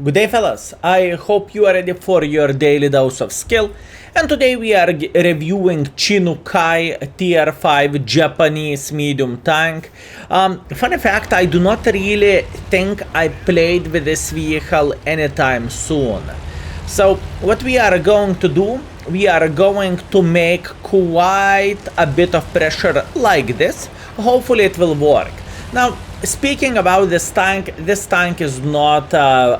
Good day, fellas. I hope you are ready for your daily dose of skill. And today we are reviewing Chinokai Tier 5 Japanese medium tank. Funny fact, I do not really think I played with this vehicle anytime soon. So what we are going to do, we are going to make quite a bit of pressure like this. Hopefully it will work. Now, speaking about this tank is not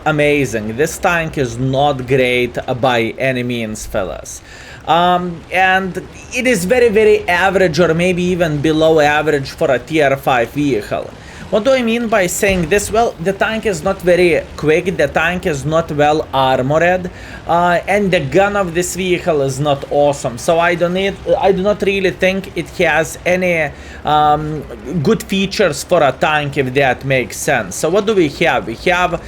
amazing. This tank is not great by any means, fellas. And it is very average, or maybe even below average for a tier 5 vehicle. What do I mean by saying this? Well, the tank is not very quick, the tank is not well armored, and the gun of this vehicle is not awesome. So I do not really think it has any good features for a tank, if that makes sense. So what do we have? We have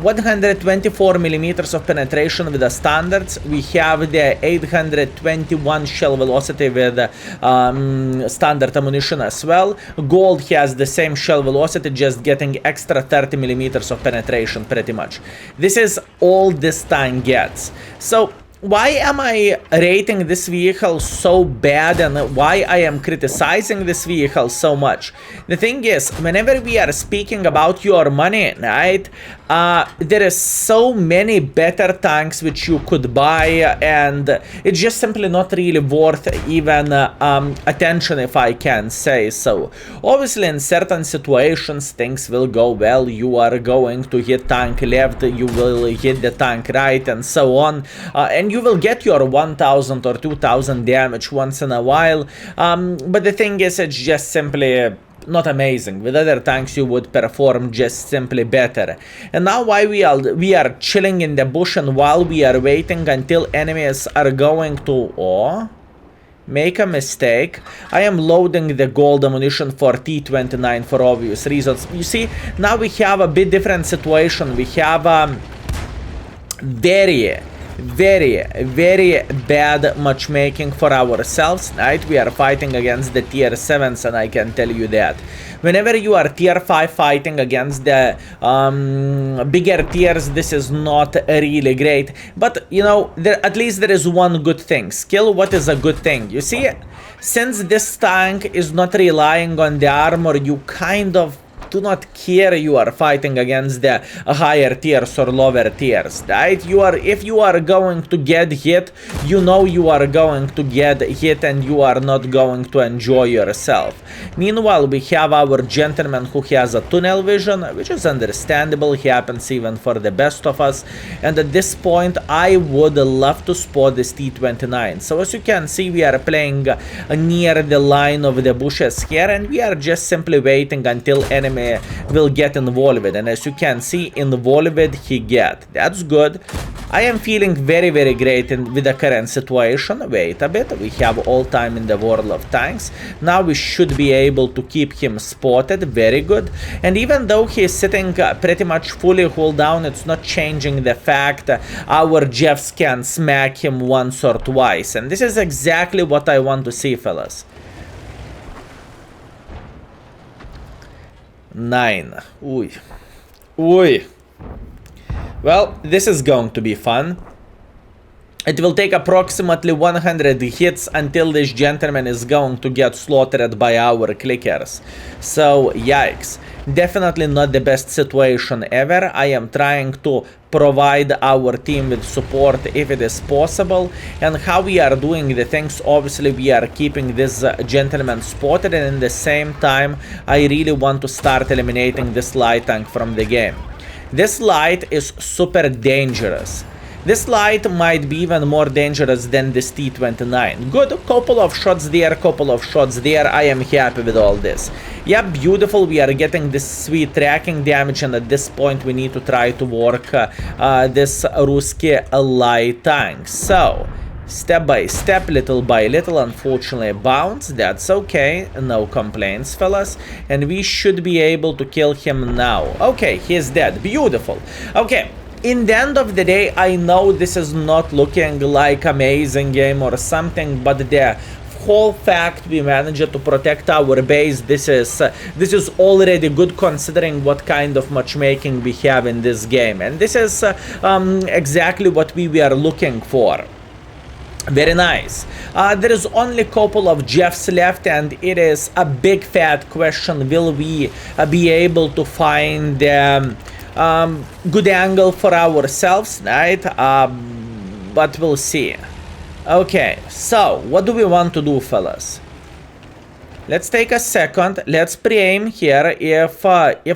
124 millimeters of penetration with the standards. We have the 821 shell velocity with standard ammunition as well. Gold has the same shell velocity, just getting extra 30 millimeters of penetration pretty much. This is all this tank gets. So why am I rating this vehicle so bad, and why I am criticizing this vehicle so much? The thing is, whenever we are speaking about your money, right, there is so many better tanks which you could buy, and it's just simply not really worth even attention, if I can say so. Obviously, in certain situations, things will go well. You are going to hit tank left, you will hit the tank right, and so on. And you will get your 1000 or 2000 damage once in a while, but the thing is, it's just simply not amazing. With other tanks you would perform just simply better. And now while we are chilling in the bush, and while we are waiting until enemies are going to make a mistake, I am loading the gold ammunition for T29 for obvious reasons. You see, now we have a bit different situation. We have very bad matchmaking for ourselves, right? We are fighting against the tier 7s, and I can tell you that whenever you are tier 5 fighting against the bigger tiers, this is not really great. But you know, at least there is one good thing. Skill, what is a good thing? You see, since this tank is not relying on the armor, you kind of do not care you are fighting against the higher tiers or lower tiers, right? If you are going to get hit, you know you are going to get hit, and you are not going to enjoy yourself. Meanwhile, we have our gentleman who has a tunnel vision, which is understandable, happens even for the best of us. And at this point, I would love to spot this T29. So as you can see, we are playing near the line of the bushes here, and we are just simply waiting until enemy will get involved, and as you can see, involved he get. That's good. I am feeling very great with the current situation. Wait a bit, we have all time in the world of tanks. Now we should be able to keep him spotted. Very good. And even though he is sitting pretty much fully hull down, it's not changing the fact our Jeffs can smack him once or twice, and this is exactly what I want to see, fellas. 9. Ooh. Well, this is going to be fun. It will take approximately 100 hits until this gentleman is going to get slaughtered by our clickers. So, yikes. Definitely not the best situation ever. I am trying to provide our team with support if it is possible. And how we are doing the things, obviously we are keeping this gentleman spotted, and in the same time I really want to start eliminating this light tank from the game. This light is super dangerous. This light might be even more dangerous than this T29. Good, couple of shots there, I am happy with all this. Yeah, beautiful, we are getting this sweet tracking damage, and at this point we need to try to work this Ruski light tank. So, step by step, little by little, unfortunately bounce, that's okay, no complaints, fellas, and we should be able to kill him now. Okay, he's dead, beautiful. Okay. In the end of the day, I know this is not looking like amazing game or something, but the whole fact we managed to protect our base, this is already good considering what kind of matchmaking we have in this game, and this is exactly what we were looking for. Very nice. There is only a couple of Jeffs left, and it is a big fat question: will we be able to find good angle for ourselves, right? But we'll see. Okay, so what do we want to do, fellas? Let's take a second. Let's pre-aim here. If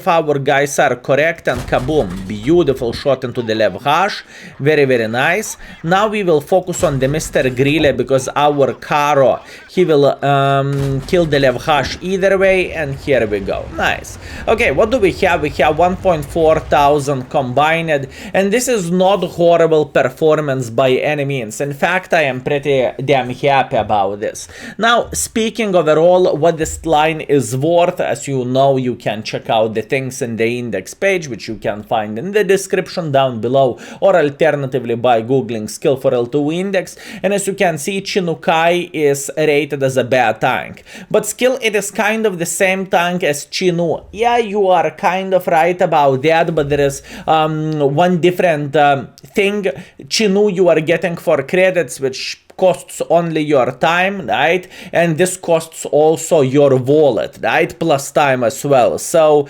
our guys are correct, and kaboom, beautiful shot into the left hash. Very, very nice. Now we will focus on the Mr. Grille, because our Karo, he will kill the left hash either way, and here we go. Nice. Okay, what do we have? We have 1.4 thousand combined, and this is not horrible performance by any means. In fact, I am pretty damn happy about this. Now, speaking overall, what this line is worth, as you know, you can check out the things in the index page, which you can find in the description down below, or alternatively by googling skill for L2 index. And as you can see, Chinokai is rated as a bad tank, but skill, it is kind of the same tank as Chinu. Yeah, you are kind of right about that, but there is one different thing. Chinu you are getting for credits, which costs only your time, right? And this costs also your wallet, right? Plus time as well. So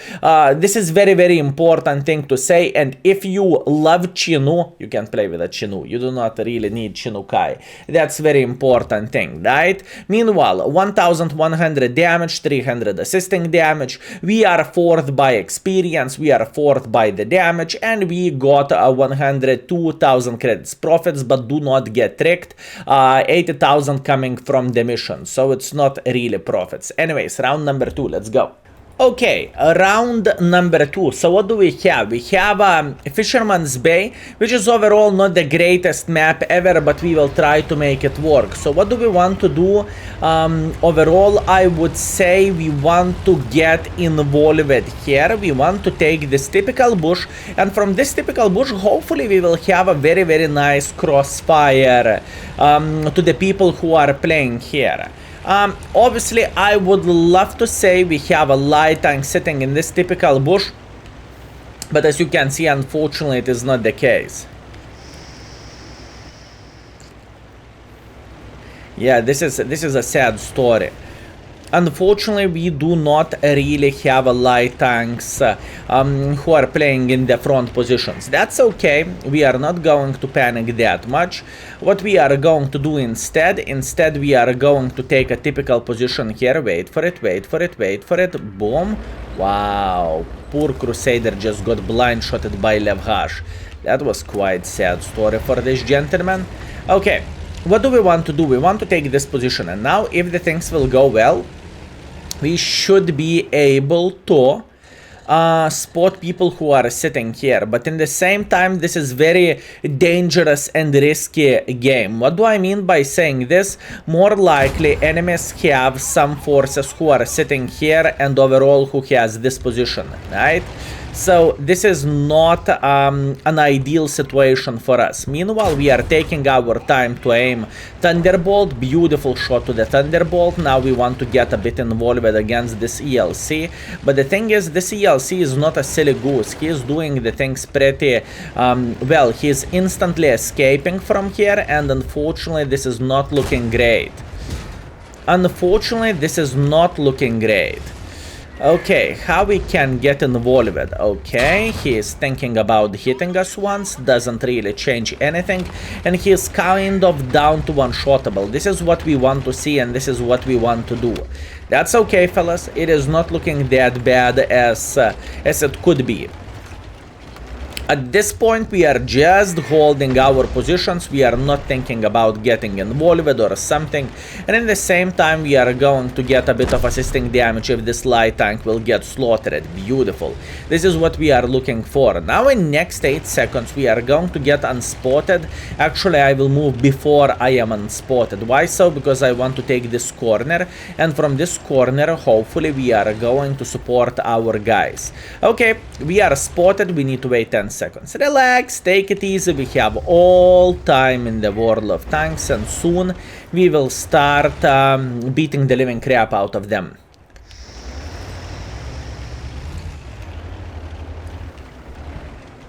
this is very, very important thing to say. And if you love Chinu, you can play with a Chinu. You do not really need Chinokai. That's very important thing, right? Meanwhile, 1100 damage, 300 assisting damage. We are fourth by experience. We are fourth by the damage, and we got 102,000 credits profits, but do not get tricked. 80,000 coming from the mission, so it's not really profits. Anyways, round number 2, let's go. Okay, round number 2. So what do we have? We have Fisherman's Bay, which is overall not the greatest map ever, but we will try to make it work. So what do we want to do? Overall, I would say we want to get involved here. We want to take this typical bush, and from this typical bush, hopefully we will have a very, very nice crossfire to the people who are playing here. Obviously, I would love to say we have a light tank sitting in this typical bush, but as you can see, unfortunately, it is not the case. Yeah, this is a sad story. Unfortunately, we do not really have a light tanks who are playing in the front positions. That's okay. We are not going to panic that much. What we are going to do instead we are going to take a typical position here. Wait for it, wait for it, wait for it. Boom. Wow. Poor Crusader just got blind-shotted by Levhash. That was quite sad story for this gentleman. Okay. What do we want to do? We want to take this position, and now if the things will go well, we should be able to spot people who are sitting here. But in the same time, this is very dangerous and risky game. What do I mean by saying this? More likely enemies have some forces who are sitting here, and overall who has this position, right? So this is not an ideal situation for us. Meanwhile, we are taking our time to aim Thunderbolt. Beautiful shot to the Thunderbolt. Now we want to get a bit involved against this ELC. But the thing is, this ELC is not a silly goose. He is doing the things pretty well. He is instantly escaping from here, and unfortunately this is not looking great. Unfortunately, this is not looking great. Okay, how we can get involved? Okay, he is thinking about hitting us once, doesn't really change anything, and he is kind of down to one-shottable. This is what we want to see, and this is what we want to do. That's okay, fellas. It is not looking that bad as it could be. At this point, we are just holding our positions. We are not thinking about getting involved or something. And in the same time, we are going to get a bit of assisting damage if this light tank will get slaughtered. Beautiful. This is what we are looking for. Now, in next 8 seconds, we are going to get unspotted. Actually, I will move before I am unspotted. Why so? Because I want to take this corner. And from this corner, hopefully, we are going to support our guys. Okay, we are spotted. We need to wait 10 seconds. Relax, take it easy, we have all time in the world of tanks, and soon we will start beating the living crap out of them.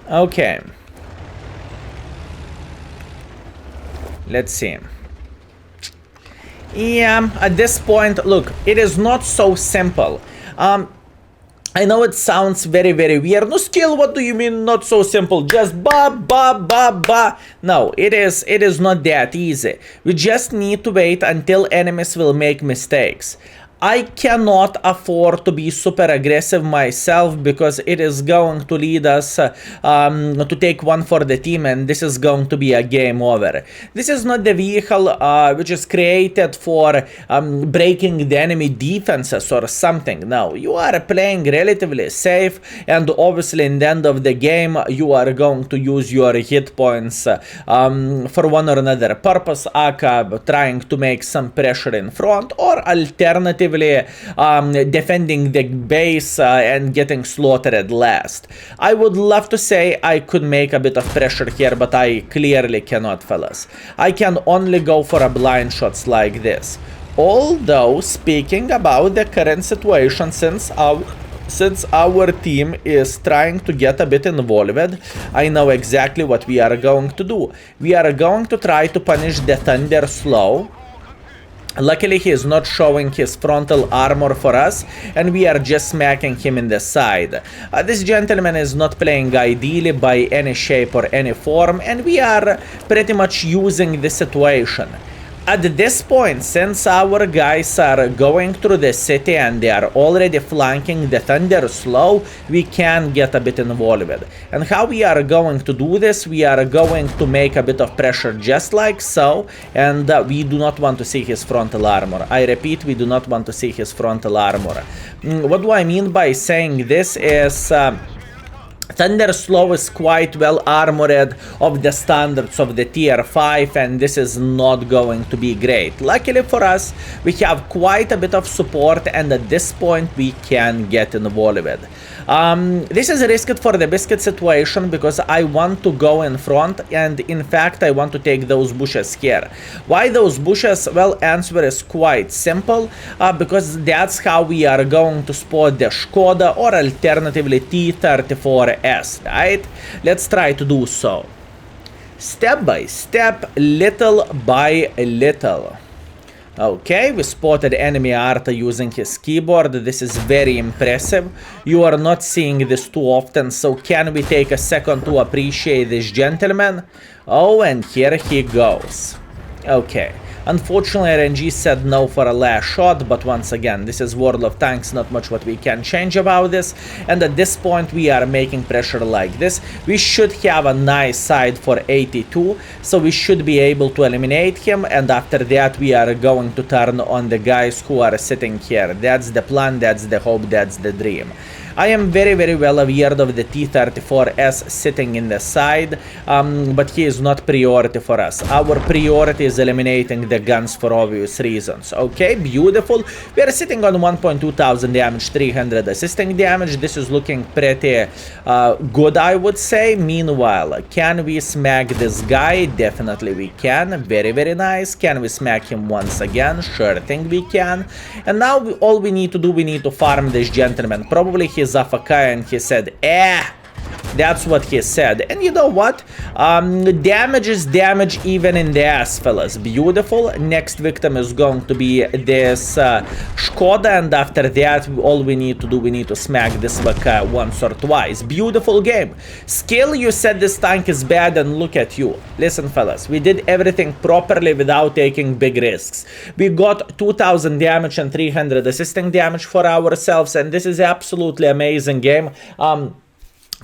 Okay. Let's see. Yeah, at this point, look, it is not so simple. I know it sounds very, very weird. No skill, what do you mean not so simple? Just ba. No, it is not that easy. We just need to wait until enemies will make mistakes. I cannot afford to be super aggressive myself because it is going to lead us to take one for the team, and this is going to be a game over. This is not the vehicle which is created for breaking the enemy defenses or something. No, you are playing relatively safe, and obviously in the end of the game you are going to use your hit points for one or another purpose, aka trying to make some pressure in front, or alternatively defending the base and getting slaughtered at last. I would love to say I could make a bit of pressure here, but I clearly cannot, fellas. I can only go for a blind shots like this. Although, speaking about the current situation, since our team is trying to get a bit involved, I know exactly what we are going to do. We are going to try to punish the Thunder slow. Luckily, he is not showing his frontal armor for us, and we are just smacking him in the side. This gentleman is not playing ideally by any shape or any form, and we are pretty much using the situation. At this point, since our guys are going through the city and they are already flanking the Thunder slow, we can get a bit involved. And how we are going to do this? We are going to make a bit of pressure just like so, and we do not want to see his frontal armor. I repeat, we do not want to see his frontal armor. What do I mean by saying this is... Thunder Slow is quite well armored of the standards of the tier 5, and this is not going to be great. Luckily for us, we have quite a bit of support, and at this point we can get involved. This is risky for the biscuit situation because I want to go in front, and in fact I want to take those bushes here. Why those bushes? Well, answer is quite simple, because that's how we are going to spot the Skoda or alternatively T-34S, right? Let's try to do so. Step by step, little by little. Okay, we spotted enemy Arta using his keyboard. This is very impressive. You are not seeing this too often, so can we take a second to appreciate this gentleman? Oh, and here he goes. Okay. Unfortunately, RNG said no for a last shot, but once again, this is World of Tanks, not much what we can change about this, and at this point we are making pressure like this. We should have a nice side for 82, so we should be able to eliminate him, and after that we are going to turn on the guys who are sitting here. That's the plan, that's the hope, that's the dream. I am very, very well aware of the T-34S sitting in the side, but he is not priority for us. Our priority is eliminating the guns for obvious reasons. Okay, beautiful. We are sitting on 1.2 thousand damage, 300 assisting damage. This is looking pretty good, I would say. Meanwhile, can we smack this guy? Definitely we can. Very, very nice. Can we smack him once again? Sure thing we can. And now all we need to do, we need to farm this gentleman. Probably he's AFK, and he said, that's what he said. And you know what? Damage is damage even in the ass, fellas. Beautiful. Next victim is going to be this Skoda, and after that, all we need to do, we need to smack this VK once or twice. Beautiful game. Skill, you said this tank is bad, and look at you. Listen, fellas, we did everything properly without taking big risks. We got 2000 damage and 300 assisting damage for ourselves, and this is absolutely amazing game.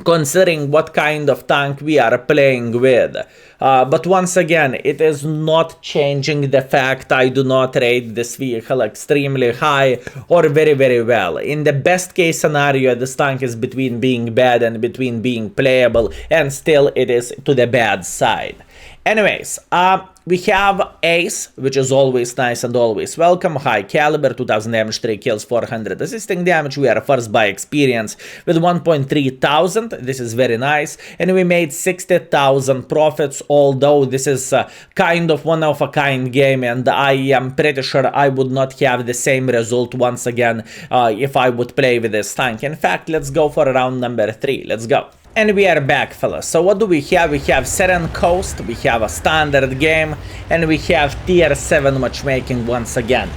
Considering what kind of tank we are playing with. But once again, it is not changing the fact I do not rate this vehicle extremely high or very, very well. In the best case scenario, this tank is between being bad and between being playable, and still it is to the bad side. Anyways, We have Ace, which is always nice and always welcome. High caliber, 2000 damage, 3 kills, 400 assisting damage. We are first by experience with 1.3 thousand. This is very nice. And we made 60,000 profits, although this is kind of one of a kind game. And I am pretty sure I would not have the same result once again if I would play with this tank. In fact, let's go for round number 3. Let's go. And we are back, fellas. So what do we have? We have Seren Coast, we have a standard game, and we have tier 7 matchmaking once again.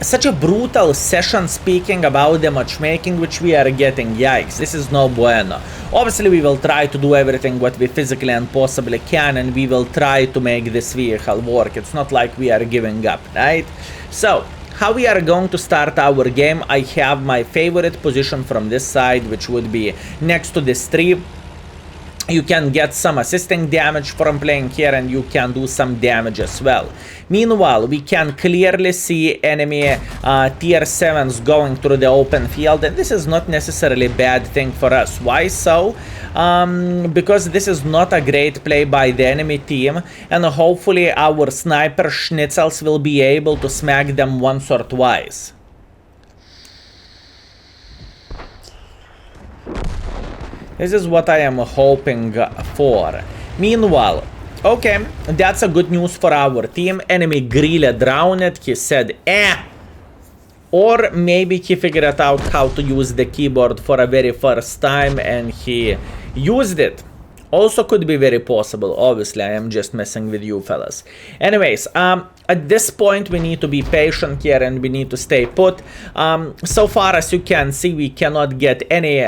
Such a brutal session speaking about the matchmaking which we are getting. Yikes, this is no bueno. Obviously we will try to do everything what we physically and possibly can, and we will try to make this vehicle work. It's not like we are giving up, right? So how we are going to start our game? I have my favorite position from this side, which would be next to this tree. You can get some assisting damage from playing here, and you can do some damage as well. Meanwhile, we can clearly see enemy tier 7s going through the open field, and this is not necessarily a bad thing for us. Why so? Because this is not a great play by the enemy team, and hopefully our sniper schnitzels will be able to smack them once or twice. This is what I am hoping for. Meanwhile, okay, that's a good news for our team. Enemy Grille drowned. He said, eh. Or maybe he figured out how to use the keyboard for a very first time and he used it. Also could be very possible. Obviously, I am just messing with you, fellas. Anyways, at this point, we need to be patient here and we need to stay put. So far, as you can see, we cannot get any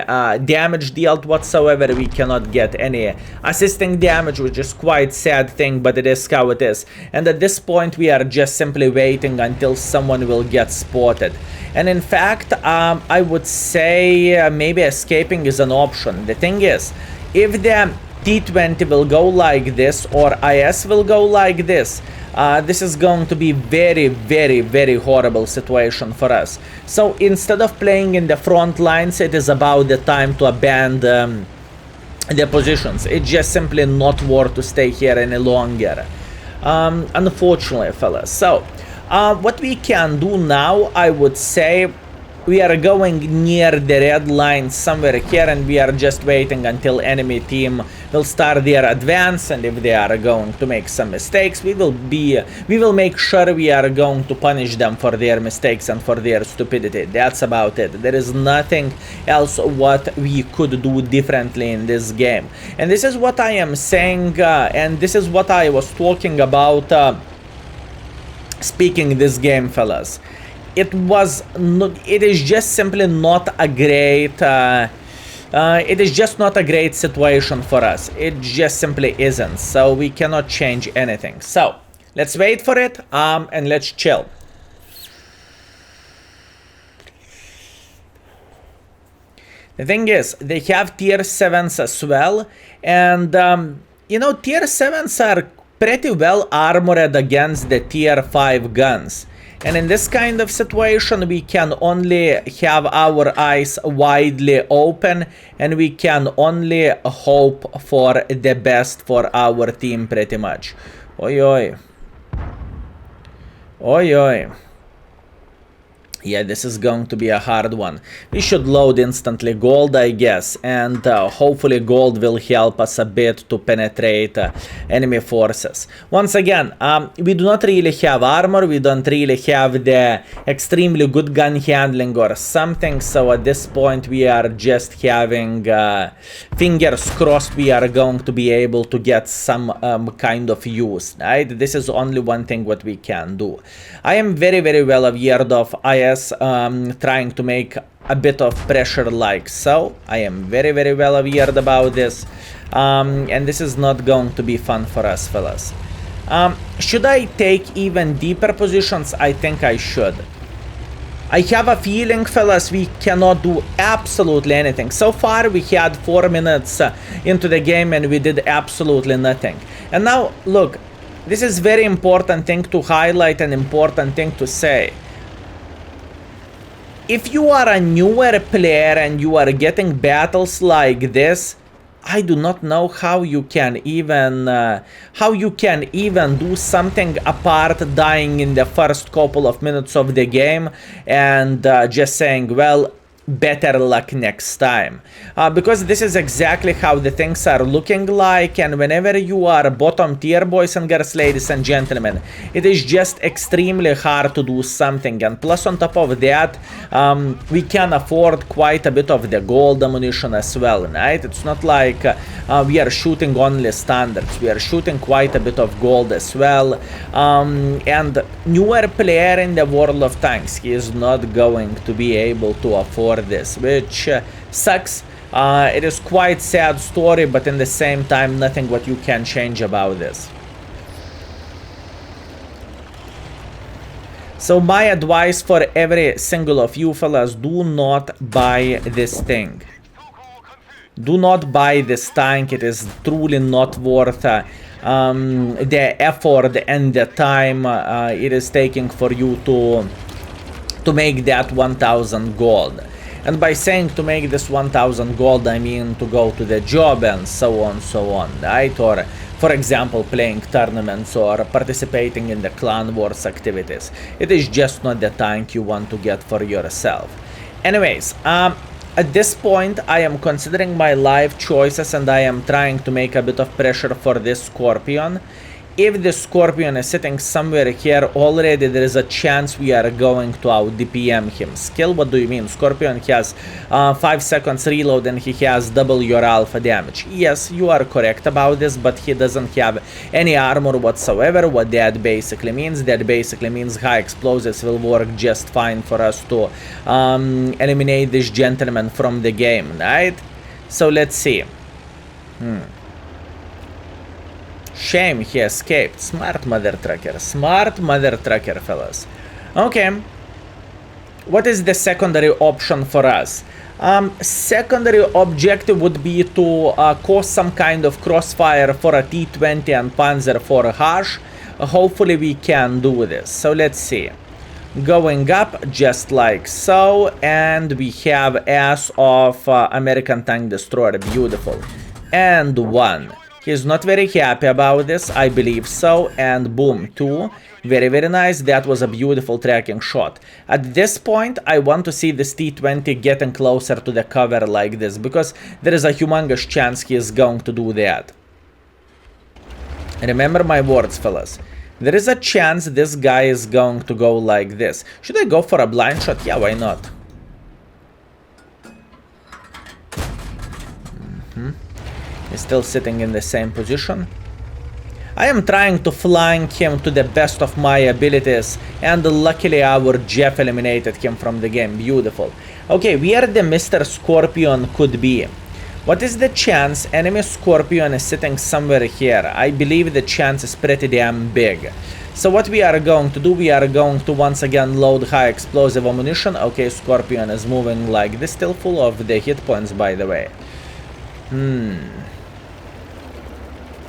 damage dealt whatsoever. We cannot get any assisting damage, which is quite sad thing, but it is how it is. And at this point, we are just simply waiting until someone will get spotted. And in fact, I would say maybe escaping is an option. The thing is, if the T20 will go like this or IS will go like this, this is going to be very, very, very horrible situation for us. So instead of playing in the front lines, it is about the time to abandon the positions. It's just simply not worth to stay here any longer. Unfortunately, fellas. So what we can do now, I would say, we are going near the red line somewhere here, and we are just waiting until enemy team will start their advance, and if they are going to make some mistakes, we will make sure we are going to punish them for their mistakes and for their stupidity. That's about it. There is nothing else what we could do differently in this game. And this is what I am saying, and this is what I was talking about speaking this game, fellas. It is just simply not a great it is just not a great situation for us. It just simply isn't. So we cannot change anything. So let's wait for it and let's chill. The thing is, they have tier 7s as well, and you know, tier 7s are pretty well armored against the tier 5 guns. And in this kind of situation, we can only have our eyes widely open, and we can only hope for the best for our team pretty much. Oi, oi. Oi, oi. Yeah, this is going to be a hard one. We should load instantly gold, I guess, and hopefully gold will help us a bit to penetrate enemy forces. Once again, we do not really have armor, we don't really have the extremely good gun handling or something, so at this point we are just having fingers crossed we are going to be able to get some kind of use, right? This is only one thing what we can do. I am very, very well aware of IS trying to make a bit of pressure like so. I am very, very well aware about this, and this is not going to be fun for us, fellas. Should I take even deeper positions? I think I should. I have a feeling, fellas, we cannot do absolutely anything. So far we had 4 minutes into the game and we did absolutely nothing. And now look, this is very important thing to highlight, an important thing to say. If you are a newer player and you are getting battles like this, I do not know how you can even do something apart dying in the first couple of minutes of the game and just saying, well, better luck next time, because this is exactly how the things are looking like. And whenever you are bottom tier, boys and girls, ladies and gentlemen, it is just extremely hard to do something. And plus on top of that, we can afford quite a bit of the gold ammunition as well, right? It's not like we are shooting only standards, we are shooting quite a bit of gold as well. And newer player in the World of Tanks, he is not going to be able to afford this, which sucks. It is quite sad story, but in the same time, nothing what you can change about this. So my advice for every single of you fellas, do not buy this thing. Do not buy this tank. It is truly not worth the effort and the time it is taking for you to make that 1000 gold. And by saying to make this 1000 gold, I mean to go to the job and so on, right? Or, for example, playing tournaments or participating in the clan wars activities. It is just not the tank you want to get for yourself. Anyways, at this point, I am considering my life choices and I am trying to make a bit of pressure for this Scorpion. If the Scorpion is sitting somewhere here already, there is a chance we are going to out DPM him. Skill, what do you mean? Scorpion has 5 seconds reload and he has double your alpha damage. Yes, you are correct about this, but he doesn't have any armor whatsoever. What that basically means? That basically means high explosives will work just fine for us to eliminate this gentleman from the game, right? So let's see. Shame he escaped. Smart mother trucker. Smart mother trucker, fellas. Okay. What is the secondary option for us? Secondary objective would be to cause some kind of crossfire for a T-20 and Panzer for Harsh. Hopefully we can do this. So let's see. Going up just like so. And we have ass of American Tank Destroyer. Beautiful. And 1. He's not very happy about this, I believe so, and boom, 2. Very, very nice, that was a beautiful tracking shot. At this point, I want to see this T-20 getting closer to the cover like this, because there is a humongous chance he is going to do that. Remember my words, fellas. There is a chance this guy is going to go like this. Should I go for a blind shot? Yeah, why not? He's still sitting in the same position. I am trying to flank him to the best of my abilities, and luckily our Jeff eliminated him from the game. Beautiful. Okay, where the Mr. Scorpion could be. What is the chance enemy Scorpion is sitting somewhere here? I believe the chance is pretty damn big. So what we are going to do, we are going to once again load high explosive ammunition. Okay, Scorpion is moving like this, still full of the hit points, by the way.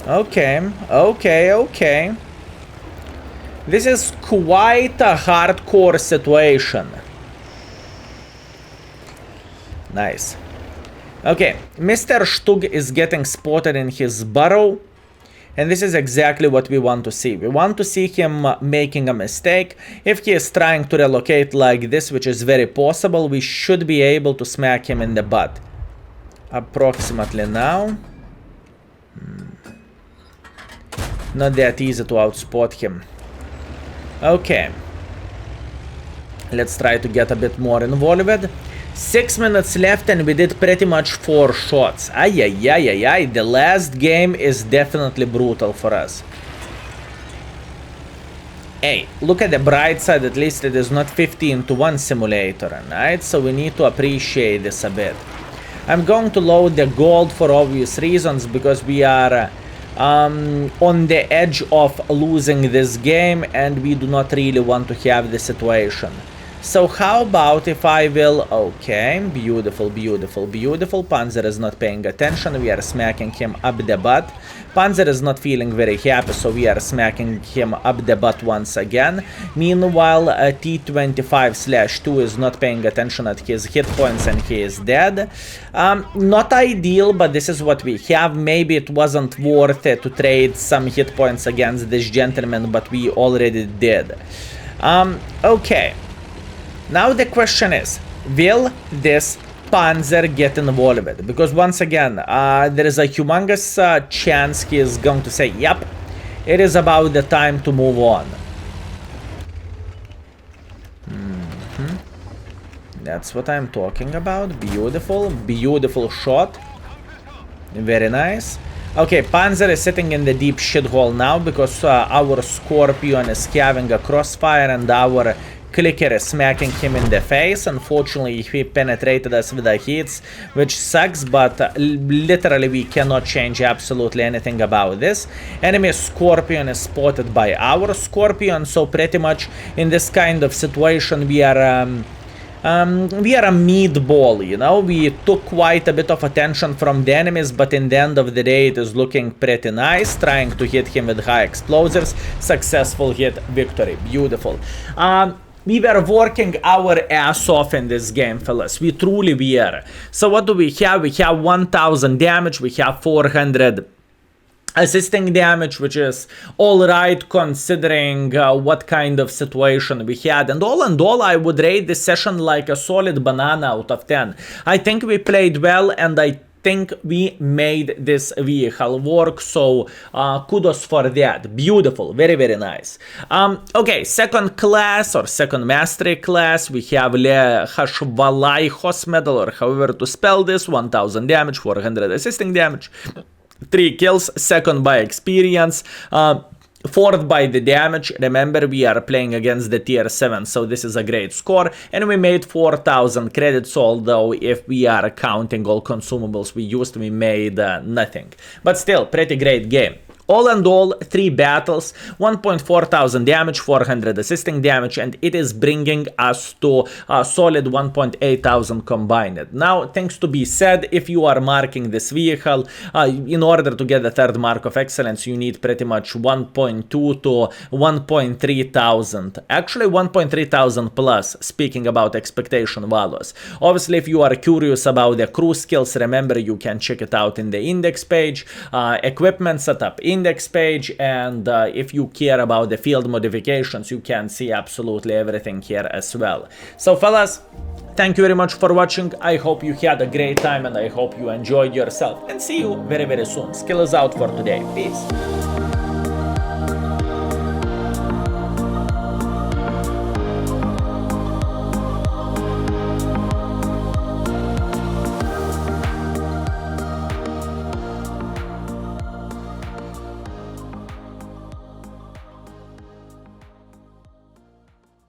Okay. This is quite a hardcore situation. Nice. Okay, Mr. Stug is getting spotted in his burrow. And this is exactly what we want to see. We want to see him making a mistake. If he is trying to relocate like this, which is very possible, we should be able to smack him in the butt. Approximately now. Not that easy to outspot him. Okay. Let's try to get a bit more involved. 6 minutes left and we did pretty much 4 shots. Ay. The last game is definitely brutal for us. Hey, look at the bright side, at least it is not 15-1 simulator, right? So we need to appreciate this a bit. I'm going to load the gold for obvious reasons, because we are on the edge of losing this game and we do not really want to have the situation. So how about if I will... Okay, beautiful, beautiful, beautiful. Panzer is not paying attention. We are smacking him up the butt. Panzer is not feeling very happy, so we are smacking him up the butt once again. Meanwhile, T-25/2 is not paying attention at his hit points and he is dead. Not ideal, but this is what we have. Maybe it wasn't worth it to trade some hit points against this gentleman, but we already did. Okay. Now the question is, will this Panzer get involved? Because once again, there is a humongous chance he is going to say, yep, it is about the time to move on. That's what I'm talking about. Beautiful, beautiful shot. Very nice. Okay, Panzer is sitting in the deep shithole now because our Scorpion is having a crossfire and our clicker is smacking him in the face. Unfortunately, he penetrated us with the hits, which sucks, but literally we cannot change absolutely anything about this. Enemy Scorpion is spotted by our Scorpion, so pretty much in this kind of situation we are a meatball, you know. We took quite a bit of attention from the enemies, but in the end of the day it is looking pretty nice. Trying to hit him with high explosives. Successful hit, victory. Beautiful. We were working our ass off in this game, fellas. We truly were. So what do we have? We have 1000 damage. We have 400 assisting damage, which is alright considering what kind of situation we had. And all, I would rate this session like a solid banana out of 10. I think we played well, and I think we made this vehicle work, so kudos for that. Beautiful, very, very nice. Okay, second class or second mastery class, we have Le Hashvalaihos medal, or however to spell this. 1000 damage, 400 assisting damage, 3 kills, second by experience, fourth by the damage. Remember, we are playing against the tier 7, so this is a great score. And we made 4000 credits, although if we are counting all consumables we used, we made nothing. But still, pretty great game. All in all, 3 battles, 1,400 damage, 400 assisting damage, and it is bringing us to a solid 1,800 combined. Now, things to be said, if you are marking this vehicle, in order to get the third mark of excellence, you need pretty much 1.2 to 1,300. Actually, 1,300 plus, speaking about expectation values. Obviously, if you are curious about the crew skills, remember you can check it out in the index page, equipment setup index page, and if you care about the field modifications, you can see absolutely everything here as well. So fellas, thank you very much for watching. I hope you had a great time and I hope you enjoyed yourself, and see you very, very soon. Skill is out for today. Peace.